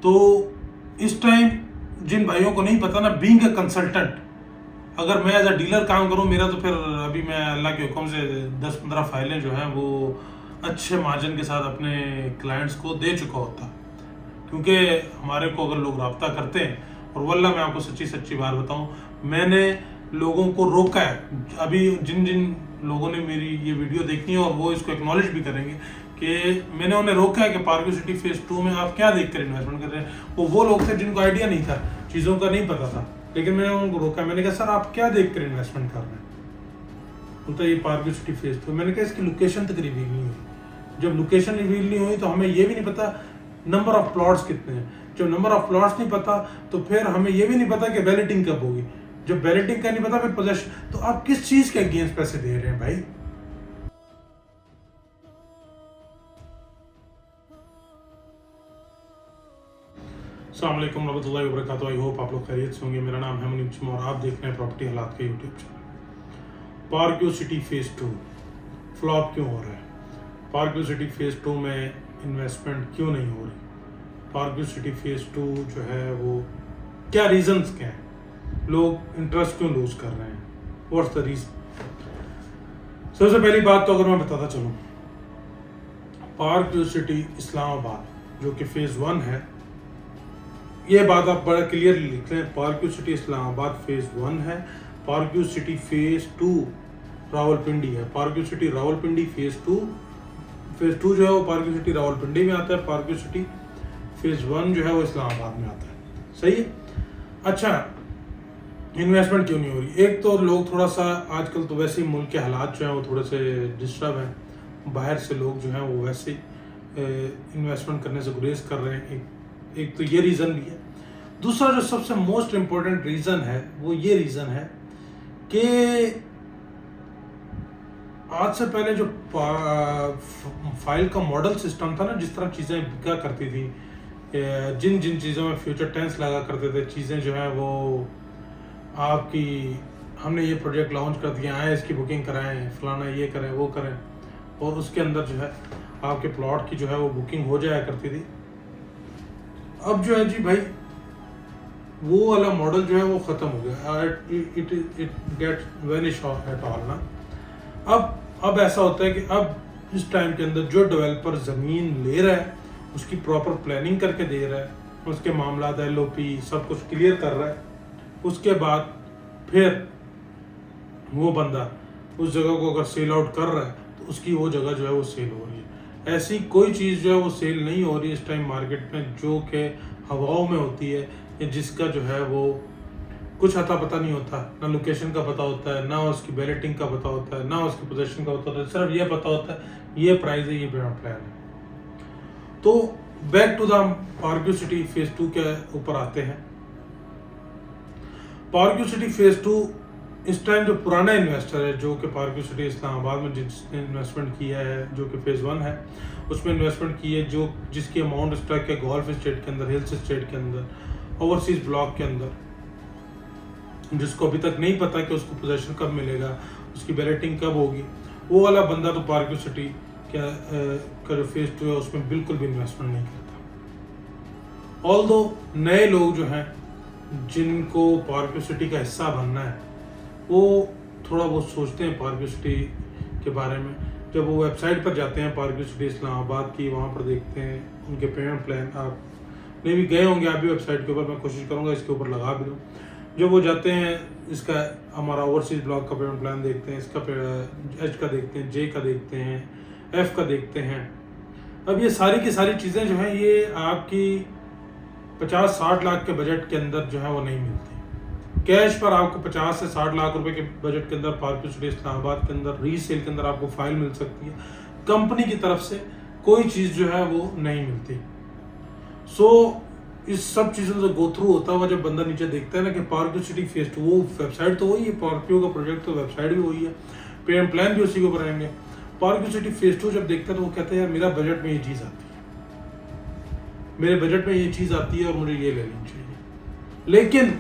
तो इस टाइम जिन भाइयों को नहीं पता ना, बीइंग ए कंसल्टेंट, अगर मैं एज अ डीलर काम करूं मेरा, तो फिर अभी मैं अल्लाह के हुक्म से 10-15 फाइलें जो हैं वो अच्छे मार्जिन के साथ अपने क्लाइंट्स को दे चुका होता। क्योंकि हमारे को अगर लोग रब्ता करते हैं, और वल्लाह मैं आपको सच्ची सच्ची बात बताऊं, मैंने लोगों को रोका है। अभी जिन जिन लोगों ने मेरी ये वीडियो देखनी है और वो इसको एक्नॉलेज भी करेंगे कि मैंने उन्हें रोका है कि पार्किंग सिटी फेज 2 में आप क्या देखकर इन्वेस्टमेंट कर रहे हैं। वो लोग थे जिनको आइडिया नहीं था, चीज़ों का नहीं पता था, लेकिन मैंने उनको रोका। मैंने कहा सर आप क्या देखकर इन्वेस्टमेंट कर रहे हैं? बोलता ये पार्किंग सिटी फेज 2। मैंने कहा इसकी लोकेशन तक रिवील नहीं हुई। जब लोकेशन रिवील नहीं हुई तो हमें ये भी नहीं पता नंबर ऑफ प्लॉट्स कितने हैं। जब नंबर ऑफ प्लॉट्स नहीं पता तो फिर हमें ये भी नहीं पता कि बैलेटिंग कब होगी। जब बैलेटिंग का नहीं पता फिर पोजेशन, तो आप किस चीज के अगेंस्ट पैसे दे रहे हैं भाई? अस्सलाम वालेकुम रहमतुल्लाहि व बरकातहू। आई होप आप लोग खैरियत से होंगे। मेरा नाम है मुनीब चीमा और आप देख रहे हैं प्रॉपर्टी हालात के YouTube channel. Parking city phase 2 flop क्यों हो रहा है? पार्किंग सिटी फेज 2 में इन्वेस्टमेंट क्यों नहीं हो रही? पार्किंग सिटी फेज 2 जो है वो क्या रीजंस क्या हैं? लोग इंटरेस्ट क्यों लूज कर रहे हैं? What's the reason? सबसे पहली बात तो अगर मैं बताता चलूँ, पार्किंग सिटी इस्लामाबाद जो कि फेज 1 है, ये बात आप बड़ा क्लियरली लिख लें। पार्किंग सिटी इस्लामाबाद फेज 1 है। पार्किंग सिटी फेज 2 रावलपिंडी है। पार्किंग सिटी रावलपिंडी फेज 2 जो है वो पार्किंग सिटी रावलपिंडी में आता है। पार्किंग सिटी फेज 1 जो है वो इस्लामाबाद में आता है। सही है। अच्छा, इन्वेस्टमेंट क्यों नहीं हो रही? एक तो लोग थोड़ा सा आजकल तो वैसे ही मुल्क के हालात जो हैं वो थोड़े से डिस्टर्ब हैं। बाहर से लोग जो हैं वो वैसे इन्वेस्टमेंट करने से गुरेज कर रहे हैं। एक तो ये रीज़न भी है। दूसरा जो सबसे मोस्ट इम्पोर्टेंट रीज़न है वो ये रीज़न है कि आज से पहले जो फाइल का मॉडल सिस्टम था ना, जिस तरह चीज़ें बिका करती थी, जिन जिन चीज़ों में फ्यूचर टेंस लगा करते थे, चीज़ें जो हैं वो आपकी, हमने ये प्रोजेक्ट लॉन्च कर दिया, आए इसकी बुकिंग कराएं, फलाना ये करें वो करें, और उसके अंदर जो है आपके प्लॉट की जो है वो बुकिंग हो जाया करती थी। अब जो है जी भाई वो वाला मॉडल जो है वो ख़त्म हो गया। It get vanish at all ना। अब ऐसा होता है कि अब इस टाइम के अंदर जो डेवलपर ज़मीन ले रहा है उसकी प्रॉपर प्लानिंग करके दे रहा है, उसके मामला LOP सब कुछ क्लियर कर रहा है, उसके बाद फिर वो बंदा उस जगह को अगर सेल आउट कर रहा है तो उसकी वो जगह जो है वो सेल हो रही है। ऐसी कोई चीज़ जो है वो सेल नहीं हो रही इस टाइम मार्केट में जो कि हवाओं में होती है, या जिसका जो है वो कुछ अता पता नहीं होता, ना लोकेशन का पता होता है, ना उसकी बैलेटिंग का पता होता है, ना उसकी पोजीशन का पता होता है। सिर्फ ये पता होता है ये प्राइस है, ये प्लान है। तो back to the parking city phase 2 के ऊपर आते हैं। पार्किंग सिटी फेज 2 इस टाइम जो पुराना इन्वेस्टर है जो कि पार्किंग सिटी इस्लामाबाद में जिसने इन्वेस्टमेंट किया है, जो कि फेज़ 1 है उसमें इन्वेस्टमेंट की है, जो जिसकी अमाउंट स्टक है गोल्फ स्टेट के अंदर, हिल्स स्टेट के अंदर, ओवरसीज ब्लॉक के अंदर, जिसको अभी तक नहीं पता कि उसको पोजीशन कब मिलेगा, उसकी बैलेटिंग कब होगी, वो वाला बंदा तो पार्किंग सिटी का जो फेज़ 2 है उसमें बिल्कुल भी इन्वेस्टमेंट नहीं करता। ऑल्दो नए लोग जो हैं जिनको पार्किंग सिटी का हिस्सा बनना है वो थोड़ा बहुत सोचते हैं पार्किंग सिटी के बारे में। जब वो वेबसाइट पर जाते हैं पार्किंग सिटी इस्लामाबाद की, वहाँ पर देखते हैं उनके पेमेंट प्लान। आप नहीं भी गए होंगे आप भी वेबसाइट के ऊपर, मैं कोशिश करूँगा इसके ऊपर लगा भी दूँ। जब वो जाते हैं, इसका हमारा ओवरसीज ब्लॉक का पेमेंट प्लान देखते हैं, इसका H का देखते हैं, J का देखते हैं, F का देखते हैं। अब ये सारी की सारी चीज़ें जो हैं ये आपकी 50-60 लाख के बजट के अंदर जो है वो नहीं मिलती। कैश पर आपको 50 से 60 लाख रुपए के बजट के अंदर पार्किंग सिटी इस्लामाबाद के अंदर रीसेल के अंदर आपको फाइल मिल सकती है। कंपनी की तरफ से कोई चीज़ जो है वो नहीं मिलती। इस सब चीज़ों से गो थ्रू होता हुआ जब बंदा नीचे देखता है ना कि पार्किंग सिटी फेज 2, वो वेबसाइट तो वही है, पार्किंग का प्रोजेक्ट तो वेबसाइट भी वही है, पेमेंट प्लान भी उसी के ऊपर आएंगे। पार्किंग सिटी फेज 2 जब देखता है तो वो कहता है यार मेरा बजट में ये चीज़ आती है, मेरे बजट में ये चीज़ आती है और मुझे ये ले लेनी चाहिए। लेकिन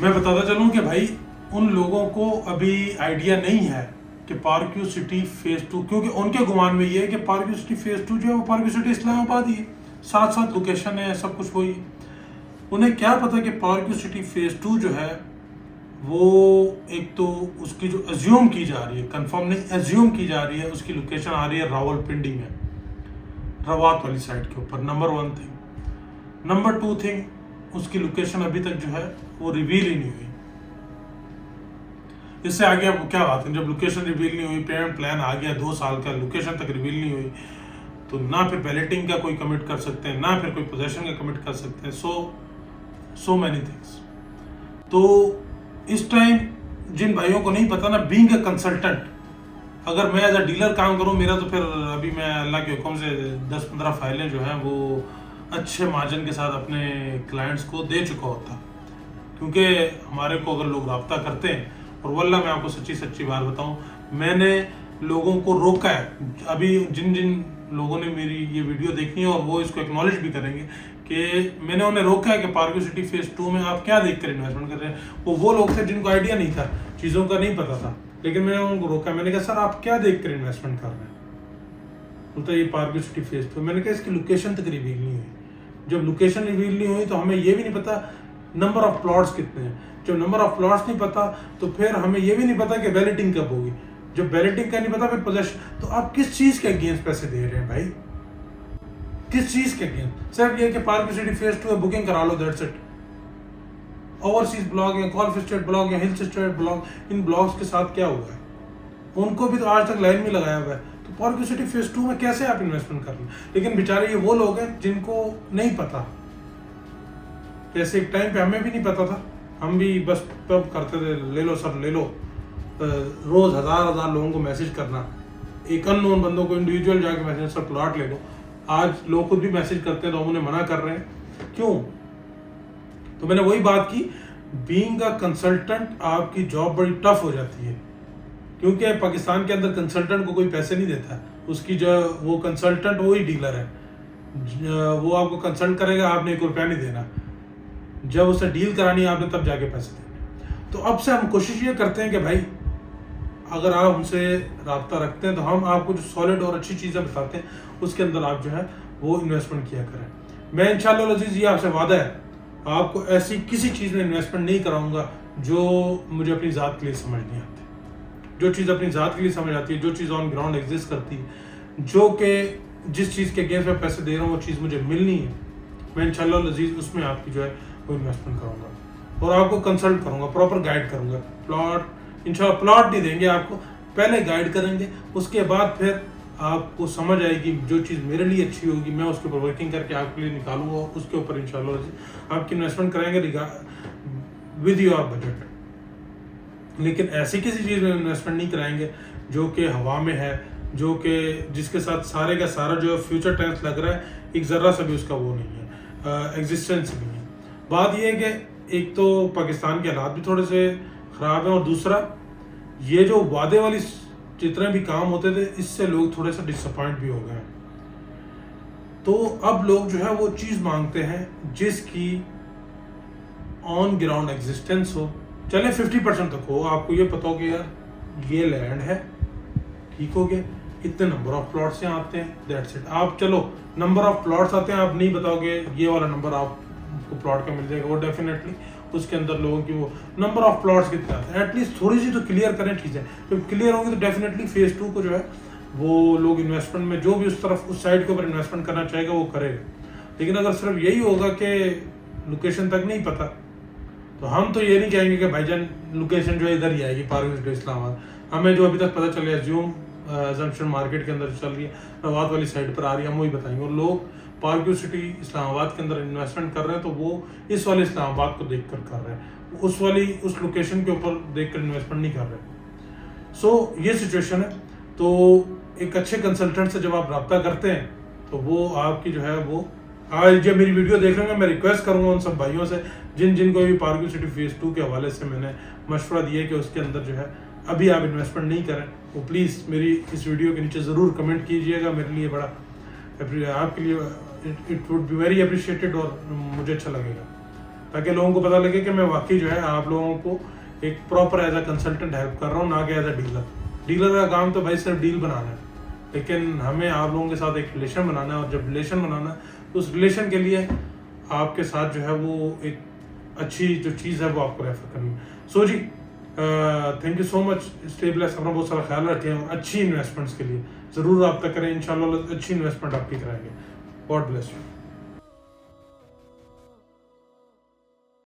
मैं बताता चलूँ कि भाई उन लोगों को अभी आइडिया नहीं है कि पार्किंग सिटी फेज 2, क्योंकि उनके गुमान में ये है कि पार्किंग सिटी फेज 2 जो है वो पार्किंग सिटी इस्लामाबाद ही है। साथ साथ लोकेशन है, सब कुछ वही। उन्हें क्या पता कि पार्क सिटी फेज 2 जो है वो एक तो उसकी जो एज्यूम की जा रही है, कंफर्म नहीं एज्यूम की जा रही है, उसकी लोकेशन आ रही है रावलपिंडी में, रवात वाली साइड के ऊपर, नंबर 1 थिंग। नंबर 2 थिंग, उसकी लोकेशन अभी तक जो है वो रिवील ही नहीं हुई। इससे आगे अब क्या बात है, जब लोकेशन रिवील नहीं हुई, पेमेंट प्लान आ गया 2 साल का, लोकेशन तक रिवील नहीं हुई, तो ना फिर बैलेटिंग का कोई कमिट कर सकते हैं, ना फिर कोई पोजेशन का कमिट कर सकते हैं। So many things. तो इस टाइम जिन भाइयों को नहीं पता ना, बीइंग अ कंसल्टेंट, अगर मैं एज अ डीलर काम करूं मेरा, तो फिर अभी मैं अल्लाह के हुक्म से 10-15 फाइलें जो हैं वो अच्छे मार्जिन के साथ अपने क्लाइंट्स को दे चुका होता। क्योंकि हमारे को अगर लोग रब्ता करते हैं, और वल्लाह मैं आपको सच्ची बात बताऊं, मैंने लोगों को रोका है। अभी जिन जिन लोगों ने मेरी ये वीडियो देखी है और वो इसको एक्नॉलेज भी करेंगे कि मैंने उन्हें रोका है कि पार्क सिटी फेज 2 में आप क्या देखकर इन्वेस्टमेंट कर रहे हैं। वो लोग थे जिनको आइडिया नहीं था, चीज़ों का नहीं पता था, लेकिन मैंने उनको रोका। मैंने कहा सर आप क्या देखकर इन्वेस्टमेंट कर रहे हैं? बोलता ये पार्क सिटी फेज 2। मैंने कहा इसकी लोकेशन तक रिवील नहीं हुई। जब लोकेशन रिवील नहीं हुई तो हमें ये भी नहीं पता नंबर ऑफ प्लॉट्स कितने हैं। जब नंबर ऑफ प्लॉट्स नहीं पता तो फिर हमें ये भी नहीं पता कि बैलेटिंग कब होगी। जब बैलेटिंग का नहीं पता फिर पोजेशन, तो आप किस चीज़ के अगेंस्ट पैसे दे रहे हैं भाई? किस चीज़ के अगेंस्ट? सिर्फ ये कि पार्क सिटी फेज 2 है, बुकिंग करा लो, दैट्स इट। ओवरसीज ब्लॉग या गॉल्फ स्टेट ब्लॉग या हिल्स स्टेट ब्लॉग, इन ब्लॉग्स के साथ क्या हुआ है? उनको भी तो आज तक लाइन में लगाया हुआ है। तो पार्क सिटी फेज 2 में कैसे आप इन्वेस्टमेंट कर लें? लेकिन बेचारे ये वो लोग हैं जिनको नहीं पता। जैसे एक टाइम पे हमें भी नहीं पता था, हम भी बस तब करते थे, ले लो सर ले लो, रोज हजार लोगों को मैसेज करना, एक अननोन बंदों को इंडिविजुअल जाके मैसेज, सर प्लॉट ले लो। आज लोग खुद भी मैसेज करते हैं तो हम उन्हें मना कर रहे हैं, क्यों? तो मैंने वही बात की, बीइंग अ कंसल्टेंट आपकी जॉब बड़ी टफ हो जाती है, क्योंकि पाकिस्तान के अंदर कंसल्टेंट को कोई पैसे नहीं देता। उसकी जो वो कंसल्टेंट वही डीलर है, वो आपको कंसल्ट करेगा, आपने 1 रुपया नहीं देना। जब उसे डील करानी है आपने तब जाके पैसे देने। तो अब से हम कोशिश ये करते हैं कि भाई अगर आप हमसे रब्ता रखते हैं तो हम आपको जो सॉलिड और अच्छी चीज़ें बताते हैं उसके अंदर आप जो है वो इन्वेस्टमेंट किया करें। मैं इंशाअल्लाह अज़ीज़, ये आपसे वादा है, आपको ऐसी किसी चीज़ में इन्वेस्टमेंट नहीं कराऊंगा जो मुझे अपनी ज़ात के लिए समझ नहीं आती। जो चीज़ अपनी ज़ात के लिए समझ आती है, जो चीज़ ऑन ग्राउंड एग्जिस्ट करती है, जो कि जिस चीज़ के अगेंस्ट मैं पैसे दे रहा हूँ वो चीज़ मुझे मिलनी है, मैं इंशाअल्लाह अज़ीज़ उसमें आपकी जो है वो इन्वेस्टमेंट करूँगा और आपको कंसल्ट करूँगा, प्रॉपर गाइड करूँगा। प्लॉट इंशाल्लाह प्लॉट नहीं देंगे आपको, पहले गाइड करेंगे, उसके बाद फिर आपको समझ आएगी जो चीज़ मेरे लिए अच्छी होगी मैं उसके ऊपर वर्किंग करके आपके लिए निकालूंगा और उसके ऊपर इंशाल्लाह आपकी इन्वेस्टमेंट करेंगे विद योर बजट। लेकिन ऐसी किसी चीज़ में इन्वेस्टमेंट नहीं कराएंगे जो कि हवा में है, जो कि जिसके साथ सारे का सारा जो है फ्यूचर टेंस लग रहा है, एक ज़रा सा भी उसका वो नहीं है, एग्जिस्टेंस भी नहीं। बात यह है कि एक तो पाकिस्तान के हालात भी थोड़े से ख़राब हैं और दूसरा ये जो वादे वाली जितने भी काम होते थे इससे लोग थोड़े से डिसअपॉइंट भी हो गए। तो अब लोग जो है वो चीज़ मांगते हैं जिसकी ऑन ग्राउंड एग्जिस्टेंस हो, चले 50% तक हो, आपको ये पता हो कि यार ये लैंड है, ठीक हो गया, इतने नंबर ऑफ प्लॉट्स यहाँ आते हैं, दैट्स इट। आप चलो नंबर ऑफ प्लॉट्स आते हैं, आप नहीं बताओगे ये वाला नंबर आपको प्लॉट का मिल जाएगा, वो डेफिनेटली उसके अंदर लोगों की वो नंबर ऑफ प्लॉट्स कितने आते हैं, एटलीस्ट थोड़ी सी तो क्लियर करें चीज़ें। जब क्लियर होंगी तो डेफिनेटली फेज 2 को जो है वो लोग इन्वेस्टमेंट में जो भी उस तरफ उस साइड के ऊपर इन्वेस्टमेंट करना चाहेगा वो करेगा। लेकिन अगर सिर्फ यही होगा कि लोकेशन तक नहीं पता, तो हम तो ये नहीं कहेंगे कि भाईजान लोकेशन जो है इधर ही आएगी पार्क इस्लामाबाद। हमें जो अभी तक पता चल रहा है ज्यूम जंक्शन मार्केट के अंदर चल रही है, रवात वाली साइड पर आ रही है, हम वही बताएंगे। और लोग पार्क सिटी इस्लामाबाद के अंदर इन्वेस्टमेंट कर रहे हैं तो वो इस वाले इस्लामाबाद को देखकर कर रहे हैं, उस लोकेशन के ऊपर देखकर इन्वेस्टमेंट नहीं कर रहे। सो ये सिचुएशन है। तो एक अच्छे कंसल्टेंट से जब आप रब्ता करते हैं तो वो आपकी जो है वो, आज जब मेरी वीडियो देख रहे हैं मैं रिक्वेस्ट करूंगा उन सब भाइयों से जिनको भी पार्क सिटी फेज 2 के हवाले से मैंने मशवरा दिया कि उसके अंदर जो है अभी आप इन्वेस्टमेंट नहीं करें, वो प्लीज़ मेरी इस वीडियो के नीचे ज़रूर कमेंट कीजिएगा। मेरे लिए बड़ा आपके लिए it would be very appreciated और मुझे अच्छा लगेगा, ताकि लोगों को पता लगे कि मैं वाकई जो है आप लोगों को एक proper as a consultant help कर रहा हूँ, ना कि एज अ डीलर। डीलर का काम तो भाई सिर्फ डील बनाना है, लेकिन हमें आप लोगों के साथ एक रिलेशन बनाना है, और जब रिलेशन बनाना है तो उस रिलेशन के लिए आपके साथ जो है वो एक अच्छी जो चीज़ है वो आपको रेफर करनी है। So ji, thank you so much. Stay bless, अपना बहुत सारा ख्याल रखें और अच्छी इन्वेस्टमेंट्स के लिए ज़रूर रब्ता करें। इंशाल्लाह अच्छी इन्वेस्टमेंट आपकी कराएंगे। God bless you.